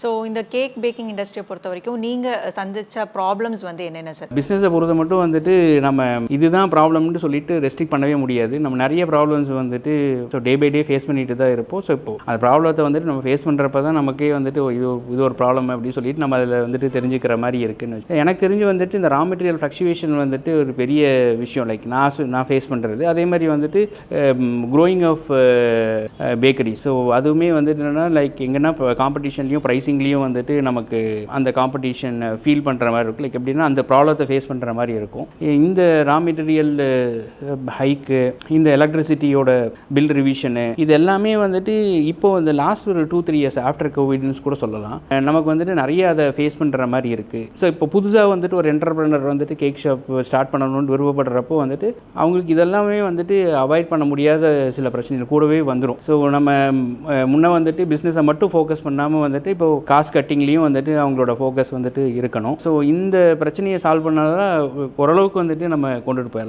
So இந்த cake baking இண்டஸ்ட்ரியை பொறுத்த வரைக்கும் நீங்கள் சந்தித்த ப்ராப்ளம்ஸ் வந்து என்னென்ன சார்? பிஸ்னஸை பொறுத்த மட்டும் வந்துட்டு நம்ம இதுதான் ப்ராப்ளம்னு சொல்லிட்டு ரெஸ்ட்ரிக்ட் பண்ணவே முடியாது. நம்ம நிறைய ப்ராப்ளம்ஸ் வந்துட்டு so day by day face பண்ணிட்டு தான் இருப்போம். ஸோ இப்போ அந்த ப்ராப்ளத்தை வந்துட்டு நம்ம ஃபேஸ் பண்ணுறப்ப தான் நமக்கே வந்துட்டு இது ஒரு ப்ராப்ளம் அப்படின்னு சொல்லிட்டு நம்ம அதில் வந்துட்டு தெரிஞ்சுக்கிற மாதிரி இருக்குன்னு. எனக்கு தெரிஞ்சு வந்துட்டு இந்த ரா மெட்டீரியல் ஃப்ளக்சுவேஷன் வந்துட்டு ஒரு பெரிய விஷயம். லைக் நான் ஃபேஸ் பண்ணுறது. அதே மாதிரி வந்துட்டு க்ரோயிங் ஆஃப் பேக்கரி. ஸோ அதுவுமே வந்துட்டு என்னென்னா லைக் எங்கன்னா இப்போ காம்படிஷன்லேயும் ப்ரைஸிங்லேயும் வந்துட்டு நமக்கு அந்த காம்படிஷன் ஃபீல் பண்ணுற மாதிரி இருக்கும். லைக் எப்படின்னா அந்த ப்ராப்ளத்தை ஃபேஸ் பண்ணுற மாதிரி இருக்கும். இந்த ரா மெட்டீரியல் ஹைக்கு, இந்த எலக்ட்ரிசிட்டியோட பில் ரிவிஷனு, இது எல்லாமே வந்துட்டு இப்போது இந்த லாஸ்ட் ஒரு 2-3 இயர்ஸ் ஆஃப்டர் கோவிட்னு கூட சொல்லலாம், நமக்கு வந்துட்டு நிறைய அதை ஃபேஸ் பண்ணுற மாதிரி இருக்குது. ஸோ இப்போ புதுசாக வந்துட்டு ஒரு என்டர்பிரனர் வந்துட்டு கேக் ஷாப் ஸ்டார்ட் பண்ணணும்னு விருப்பப்படுறப்போ வந்துட்டு அவங்களுக்கு இதெல்லாமே வந்துட்டு அவாய்ட் பண்ண முடியாத சில பிரச்சனைகள் கூடவே வந்துடும். ஸோ நம்ம முன்னே வந்துட்டு பிஸ்னஸை மட்டும் ஃபோக்கஸ் பண்ணாமல் வந்துட்டு இப்போ காஸ்ட் கட்டிங்லேயும் வந்துட்டு அவங்களோட ஃபோக்கஸ் வந்துட்டு இருக்கணும். ஸோ இந்த பிரச்சனையை சால்வ் பண்ணாதான் ஓரளவுக்கு வந்துட்டு நம்ம கொண்டுட்டு போயிடலாம்.